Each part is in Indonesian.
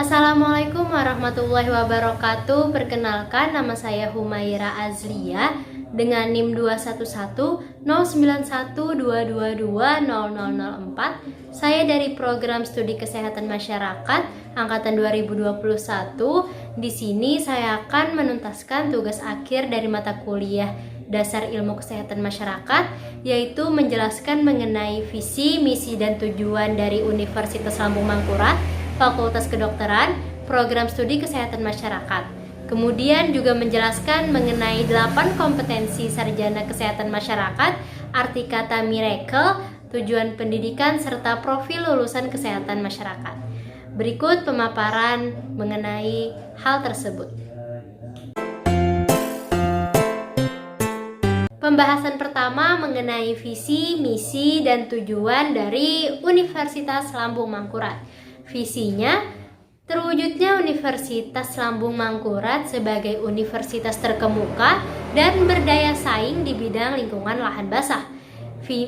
Assalamualaikum warahmatullahi wabarakatuh. Perkenalkan, nama saya Humaira Azlia dengan NIM 2110912220004. Saya dari Program Studi Kesehatan Masyarakat angkatan 2021. Di sini saya akan menuntaskan tugas akhir dari mata kuliah Dasar Ilmu Kesehatan Masyarakat, yaitu menjelaskan mengenai visi, misi, dan tujuan dari Universitas Lambung Mangkurat, Fakultas Kedokteran, Program Studi Kesehatan Masyarakat. Kemudian juga menjelaskan mengenai 8 kompetensi sarjana kesehatan masyarakat, arti kata miracle, tujuan pendidikan, serta profil lulusan kesehatan masyarakat. Berikut pemaparan mengenai hal tersebut. Pembahasan pertama mengenai visi, misi, dan tujuan dari Universitas Lambung Mangkurat. Visinya, terwujudnya Universitas Lambung Mangkurat sebagai universitas terkemuka dan berdaya saing di bidang lingkungan lahan basah.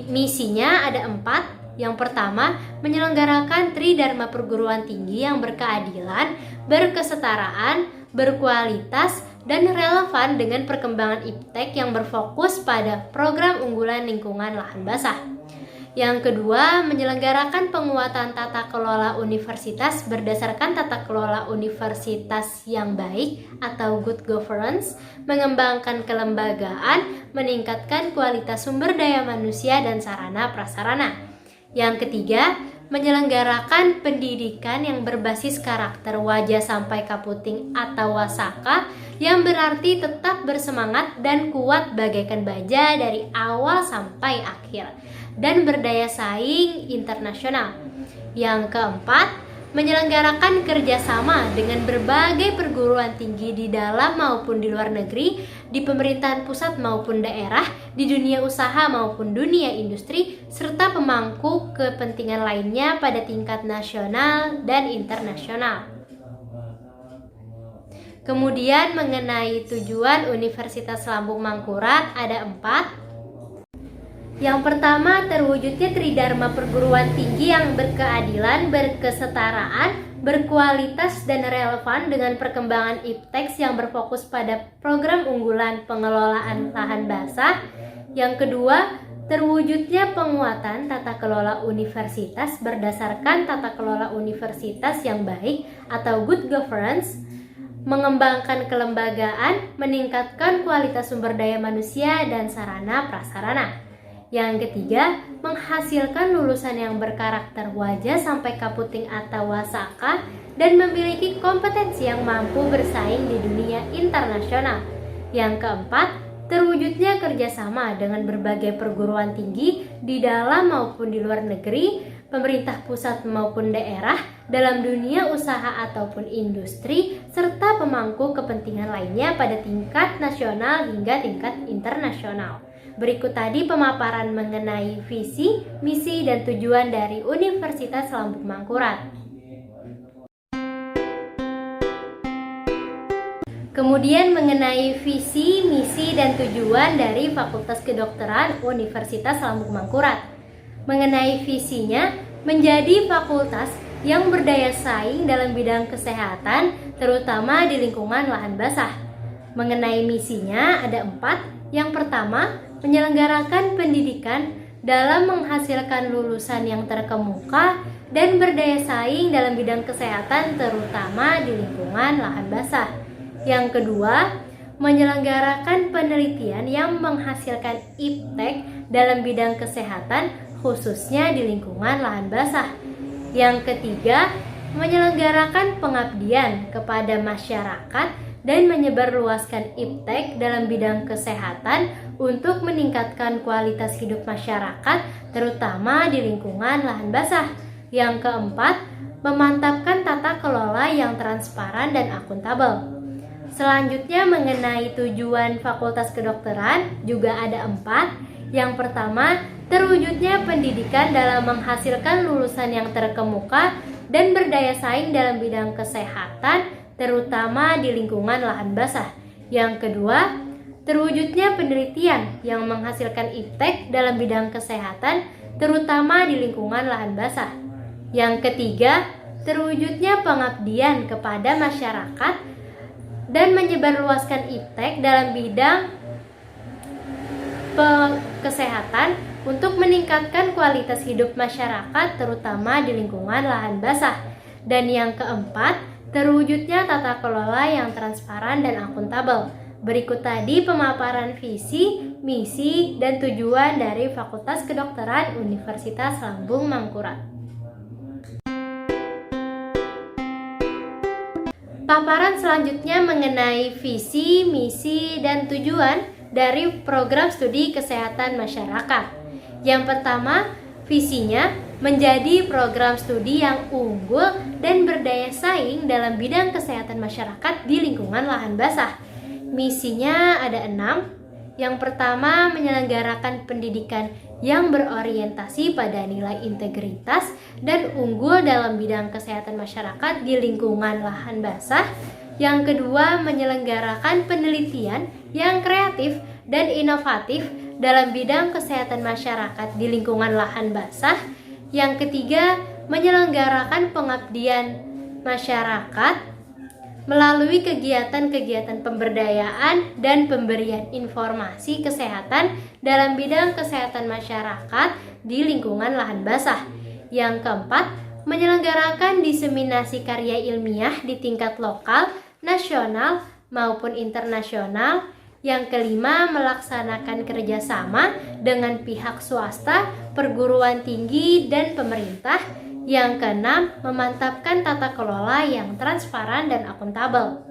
Misinya ada 4. Yang pertama, menyelenggarakan Tridharma perguruan tinggi yang berkeadilan, berkesetaraan, berkualitas, dan relevan dengan perkembangan iptek yang berfokus pada program unggulan lingkungan lahan basah. Yang kedua, menyelenggarakan penguatan tata kelola universitas berdasarkan tata kelola universitas yang baik atau good governance, mengembangkan kelembagaan, meningkatkan kualitas sumber daya manusia dan sarana prasarana. Yang ketiga, menyelenggarakan pendidikan yang berbasis karakter wajah sampai kaputing atau wasaka, yang berarti tetap bersemangat dan kuat bagaikan baja dari awal sampai akhir, dan berdaya saing internasional. Yang keempat, menyelenggarakan kerjasama dengan berbagai perguruan tinggi di dalam maupun di luar negeri, di pemerintahan pusat maupun daerah, di dunia usaha maupun dunia industri, serta pemangku kepentingan lainnya pada tingkat nasional dan internasional. Kemudian mengenai tujuan Universitas Lambung Mangkurat ada 4. Yang pertama, terwujudnya Tridharma perguruan tinggi yang berkeadilan, berkesetaraan, berkualitas, dan relevan dengan perkembangan iptek yang berfokus pada program unggulan pengelolaan lahan basah. Yang kedua, terwujudnya penguatan tata kelola universitas berdasarkan tata kelola universitas yang baik atau good governance, mengembangkan kelembagaan, meningkatkan kualitas sumber daya manusia dan sarana prasarana. Yang ketiga, menghasilkan lulusan yang berkarakter wajah sampai kaputing atau wasaka dan memiliki kompetensi yang mampu bersaing di dunia internasional. Yang keempat, terwujudnya kerjasama dengan berbagai perguruan tinggi di dalam maupun di luar negeri, pemerintah pusat maupun daerah, dalam dunia usaha ataupun industri, serta pemangku kepentingan lainnya pada tingkat nasional hingga tingkat internasional. Berikut tadi pemaparan mengenai visi, misi, dan tujuan dari Universitas Lambung Mangkurat. Kemudian mengenai visi, misi, dan tujuan dari Fakultas Kedokteran Universitas Lambung Mangkurat. Mengenai visinya, menjadi fakultas yang berdaya saing dalam bidang kesehatan, terutama di lingkungan lahan basah. Mengenai misinya ada 4. Yang pertama, menyelenggarakan pendidikan dalam menghasilkan lulusan yang terkemuka dan berdaya saing dalam bidang kesehatan, terutama di lingkungan lahan basah. Yang kedua, menyelenggarakan penelitian yang menghasilkan iptek dalam bidang kesehatan, khususnya di lingkungan lahan basah. Yang ketiga, menyelenggarakan pengabdian kepada masyarakat dan menyebarluaskan iptek dalam bidang kesehatan untuk meningkatkan kualitas hidup masyarakat, terutama di lingkungan lahan basah. Yang keempat, memantapkan tata kelola yang transparan dan akuntabel. Selanjutnya mengenai tujuan Fakultas Kedokteran juga ada 4. Yang pertama, terwujudnya pendidikan dalam menghasilkan lulusan yang terkemuka dan berdaya saing dalam bidang kesehatan, terutama di lingkungan lahan basah. Yang kedua, terwujudnya penelitian yang menghasilkan iptek dalam bidang kesehatan, terutama di lingkungan lahan basah. Yang ketiga, terwujudnya pengabdian kepada masyarakat dan menyebarluaskan iptek dalam bidang kesehatan untuk meningkatkan kualitas hidup masyarakat terutama di lingkungan lahan basah. Dan yang keempat, terwujudnya tata kelola yang transparan dan akuntabel. Berikut tadi pemaparan visi, misi, dan tujuan dari Fakultas Kedokteran Universitas Lambung Mangkurat. Paparan selanjutnya mengenai visi, misi, dan tujuan dari program studi kesehatan masyarakat. Yang pertama, visinya menjadi program studi yang unggul dan berdaya saing dalam bidang kesehatan masyarakat di lingkungan lahan basah. Misinya ada 6. Yang pertama, menyelenggarakan pendidikan yang berorientasi pada nilai integritas dan unggul dalam bidang kesehatan masyarakat di lingkungan lahan basah. Yang kedua, menyelenggarakan penelitian yang kreatif dan inovatif dalam bidang kesehatan masyarakat di lingkungan lahan basah. Yang ketiga, menyelenggarakan pengabdian masyarakat melalui kegiatan-kegiatan pemberdayaan dan pemberian informasi kesehatan dalam bidang kesehatan masyarakat di lingkungan lahan basah. Yang keempat, menyelenggarakan diseminasi karya ilmiah di tingkat lokal, nasional, maupun internasional. Yang kelima, melaksanakan kerjasama dengan pihak swasta, perguruan tinggi, dan pemerintah. Yang keenam, memantapkan tata kelola yang transparan dan akuntabel.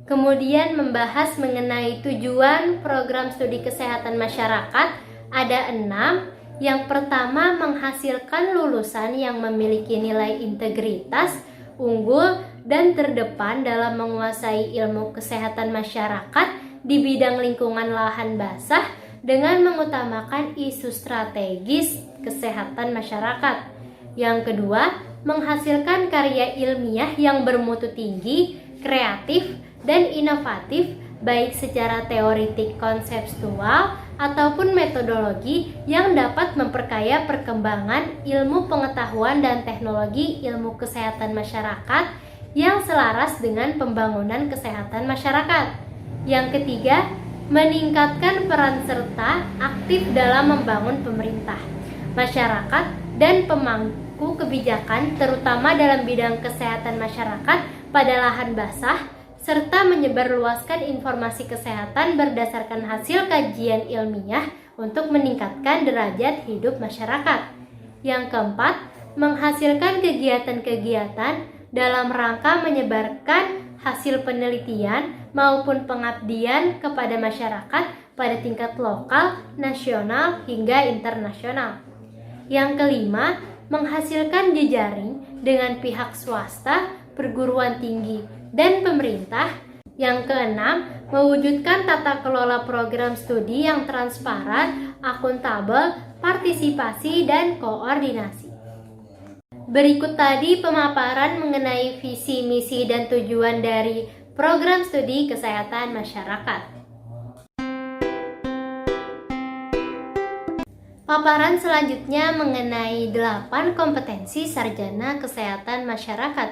Kemudian membahas mengenai tujuan program studi kesehatan masyarakat, ada 6. Yang pertama, menghasilkan lulusan yang memiliki nilai integritas, unggul, dan terdepan dalam menguasai ilmu kesehatan masyarakat di bidang lingkungan lahan basah dengan mengutamakan isu strategis kesehatan masyarakat. Yang kedua, menghasilkan karya ilmiah yang bermutu tinggi, kreatif, dan inovatif baik secara teoritik konseptual ataupun metodologi yang dapat memperkaya perkembangan ilmu pengetahuan dan teknologi ilmu kesehatan masyarakat yang selaras dengan pembangunan kesehatan masyarakat. Yang ketiga, meningkatkan peran serta aktif dalam membangun pemerintah, masyarakat, dan pemangku kebijakan terutama dalam bidang kesehatan masyarakat pada lahan basah, serta menyebarluaskan informasi kesehatan berdasarkan hasil kajian ilmiah untuk meningkatkan derajat hidup masyarakat. Yang keempat, menghasilkan kegiatan-kegiatan dalam rangka menyebarkan hasil penelitian maupun pengabdian kepada masyarakat pada tingkat lokal, nasional, hingga internasional. Yang kelima, menghasilkan jejaring dengan pihak swasta, perguruan tinggi, dan pemerintah. Yang keenam, mewujudkan tata kelola program studi yang transparan, akuntabel, partisipasi, dan koordinasi. Berikut tadi pemaparan mengenai visi, misi, dan tujuan dari program studi kesehatan masyarakat. Paparan selanjutnya mengenai 8 kompetensi sarjana kesehatan masyarakat.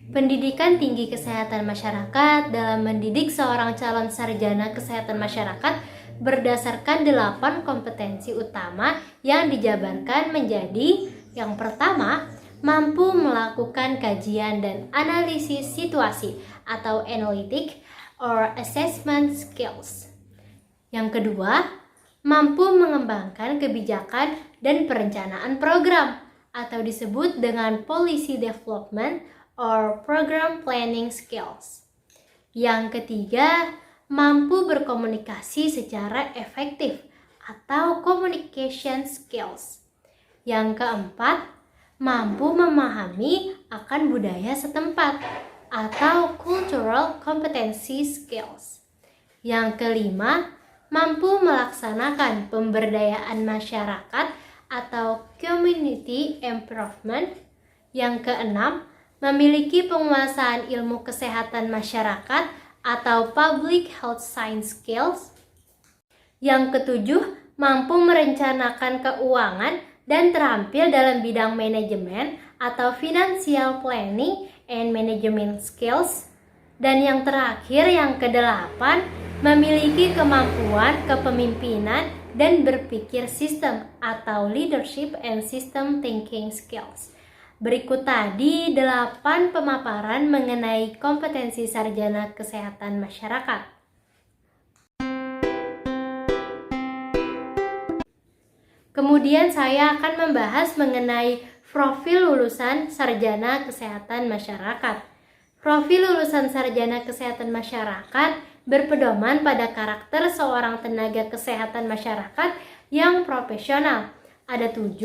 Pendidikan tinggi kesehatan masyarakat dalam mendidik seorang calon sarjana kesehatan masyarakat berdasarkan 8 kompetensi utama yang dijabarkan menjadi: yang pertama, mampu melakukan kajian dan analisis situasi atau analytic or assessment skills. Yang kedua, mampu mengembangkan kebijakan dan perencanaan program atau disebut dengan policy development or program planning skills. Yang ketiga, mampu berkomunikasi secara efektif atau communication skills. Yang keempat, mampu memahami akan budaya setempat atau cultural competency skills. Yang kelima, mampu melaksanakan pemberdayaan masyarakat atau community improvement. Yang keenam, memiliki penguasaan ilmu kesehatan masyarakat atau public health science skills. Yang ketujuh, mampu merencanakan keuangan dan terampil dalam bidang manajemen atau financial planning and management skills. Dan yang terakhir, yang kedelapan, memiliki kemampuan kepemimpinan dan berpikir sistem atau leadership and system thinking skills. Berikut tadi 8 pemaparan mengenai kompetensi sarjana kesehatan masyarakat. Kemudian saya akan membahas mengenai profil lulusan sarjana kesehatan masyarakat. Profil lulusan sarjana kesehatan masyarakat berpedoman pada karakter seorang tenaga kesehatan masyarakat yang profesional. Ada 7.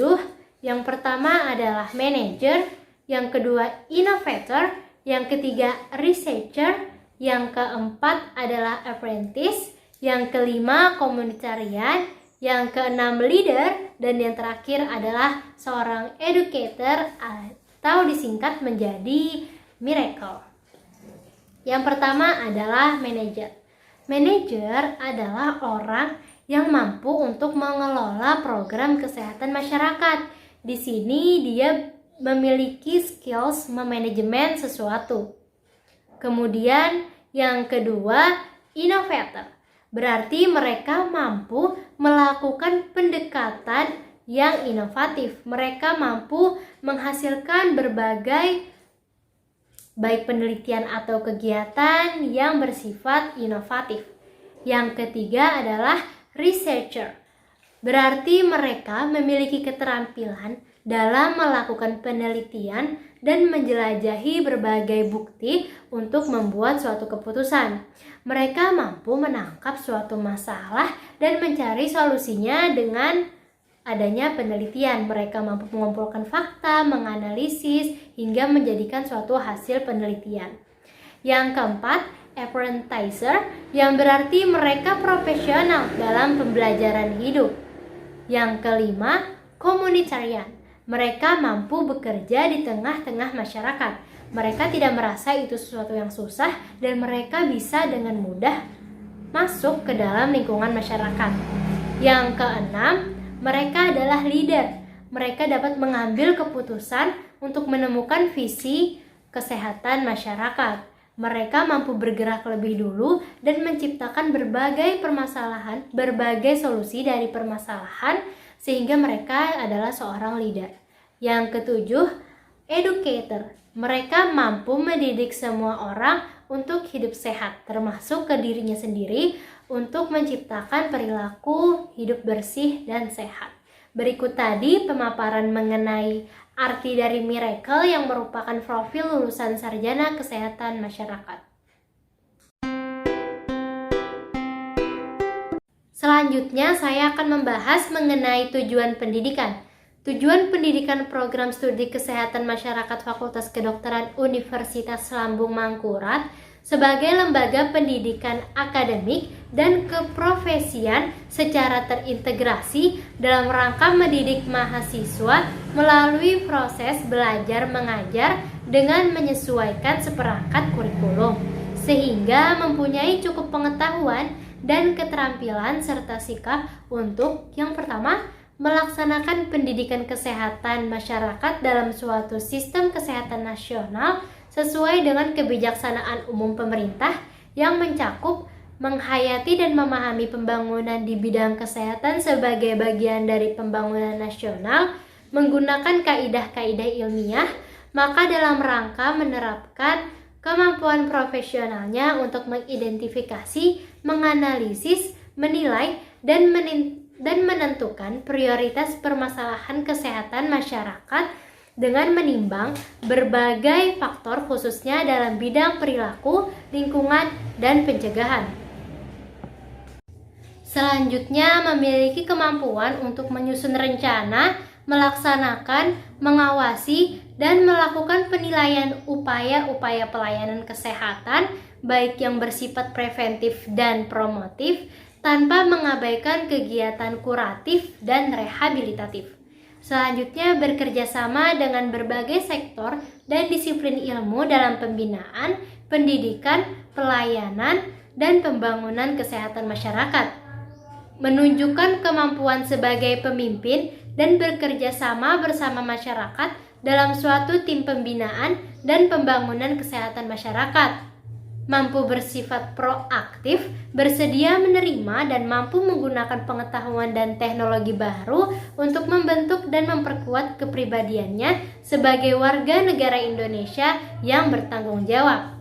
Yang pertama adalah manager, yang kedua innovator, yang ketiga researcher, yang keempat adalah apprentice, yang kelima komunitarian, yang keenam leader, dan yang terakhir adalah seorang educator atau disingkat menjadi miracle. Yang pertama adalah manager. Manager adalah orang yang mampu untuk mengelola program kesehatan masyarakat. Di sini dia memiliki skills memanajemen sesuatu. Kemudian yang kedua, innovator. Berarti mereka mampu melakukan pendekatan yang inovatif. Mereka mampu menghasilkan berbagai baik penelitian atau kegiatan yang bersifat inovatif. Yang ketiga adalah researcher. Berarti mereka memiliki keterampilan dalam melakukan penelitian dan menjelajahi berbagai bukti untuk membuat suatu keputusan. Mereka mampu menangkap suatu masalah dan mencari solusinya dengan adanya penelitian. Mereka mampu mengumpulkan fakta, menganalisis, hingga menjadikan suatu hasil penelitian. Yang keempat, apprenticer, yang berarti mereka profesional dalam pembelajaran hidup. Yang kelima, komunitarian. Mereka mampu bekerja di tengah-tengah masyarakat. Mereka tidak merasa itu sesuatu yang susah dan mereka bisa dengan mudah masuk ke dalam lingkungan masyarakat. Yang keenam, mereka adalah leader. Mereka dapat mengambil keputusan untuk menemukan visi kesehatan masyarakat. Mereka mampu bergerak lebih dulu dan menciptakan berbagai permasalahan, berbagai solusi dari permasalahan, sehingga mereka adalah seorang leader. Yang ketujuh, educator. Mereka mampu mendidik semua orang untuk hidup sehat, termasuk ke dirinya sendiri, untuk menciptakan perilaku hidup bersih dan sehat. Berikut tadi pemaparan mengenai arti dari miracle yang merupakan profil lulusan sarjana kesehatan masyarakat. Selanjutnya saya akan membahas mengenai tujuan pendidikan. Tujuan pendidikan program studi kesehatan masyarakat Fakultas Kedokteran Universitas Lambung Mangkurat sebagai lembaga pendidikan akademik dan keprofesian secara terintegrasi dalam rangka mendidik mahasiswa melalui proses belajar mengajar dengan menyesuaikan seperangkat kurikulum, sehingga mempunyai cukup pengetahuan dan keterampilan serta sikap untuk yang pertama, melaksanakan pendidikan kesehatan masyarakat dalam suatu sistem kesehatan nasional sesuai dengan kebijaksanaan umum pemerintah yang mencakup menghayati dan memahami pembangunan di bidang kesehatan sebagai bagian dari pembangunan nasional menggunakan kaidah-kaidah ilmiah, maka dalam rangka menerapkan kemampuan profesionalnya untuk mengidentifikasi, menganalisis, menilai, dan menentukan prioritas permasalahan kesehatan masyarakat dengan menimbang berbagai faktor khususnya dalam bidang perilaku, lingkungan, dan pencegahan. Selanjutnya, memiliki kemampuan untuk menyusun rencana, melaksanakan, mengawasi, dan melakukan penilaian upaya-upaya pelayanan kesehatan, baik yang bersifat preventif dan promotif, tanpa mengabaikan kegiatan kuratif dan rehabilitatif. Selanjutnya, bekerja sama dengan berbagai sektor dan disiplin ilmu dalam pembinaan, pendidikan, pelayanan, dan pembangunan kesehatan masyarakat. menunjukkan kemampuan sebagai pemimpin dan bekerja sama bersama masyarakat dalam suatu tim pembinaan dan pembangunan kesehatan masyarakat. Mampu bersifat proaktif, bersedia menerima dan mampu menggunakan pengetahuan dan teknologi baru untuk membentuk dan memperkuat kepribadiannya sebagai warga negara Indonesia yang bertanggung jawab.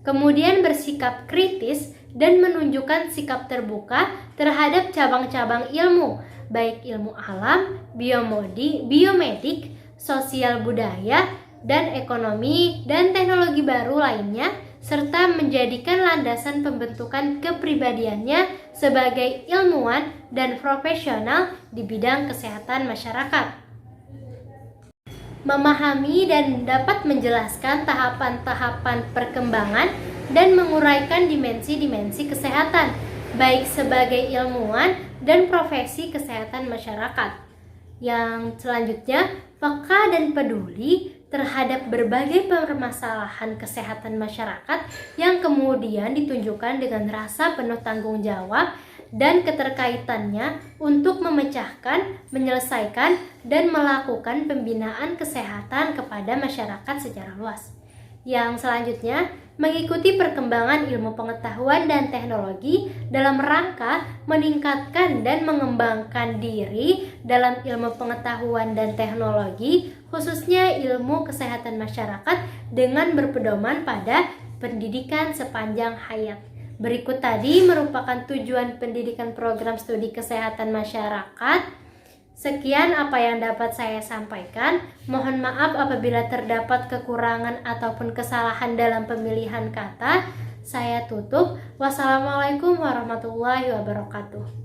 Kemudian bersikap kritis dan menunjukkan sikap terbuka terhadap cabang-cabang ilmu, baik ilmu alam, biomedik, sosial budaya, dan ekonomi dan teknologi baru lainnya, serta menjadikan landasan pembentukan kepribadiannya sebagai ilmuwan dan profesional di bidang kesehatan masyarakat. Memahami dan dapat menjelaskan tahapan-tahapan perkembangan dan menguraikan dimensi-dimensi kesehatan, baik sebagai ilmuwan dan profesi kesehatan masyarakat. Yang selanjutnya, peka dan peduli terhadap berbagai permasalahan kesehatan masyarakat yang kemudian ditunjukkan dengan rasa penuh tanggung jawab dan keterkaitannya untuk memecahkan, menyelesaikan, dan melakukan pembinaan kesehatan kepada masyarakat secara luas. Yang selanjutnya, mengikuti perkembangan ilmu pengetahuan dan teknologi dalam rangka meningkatkan dan mengembangkan diri dalam ilmu pengetahuan dan teknologi, khususnya ilmu kesehatan masyarakat dengan berpedoman pada pendidikan sepanjang hayat. Berikut tadi merupakan tujuan pendidikan program studi kesehatan masyarakat. Sekian apa yang dapat saya sampaikan. Mohon maaf apabila terdapat kekurangan ataupun kesalahan dalam pemilihan kata. Saya tutup. Wassalamualaikum warahmatullahi wabarakatuh.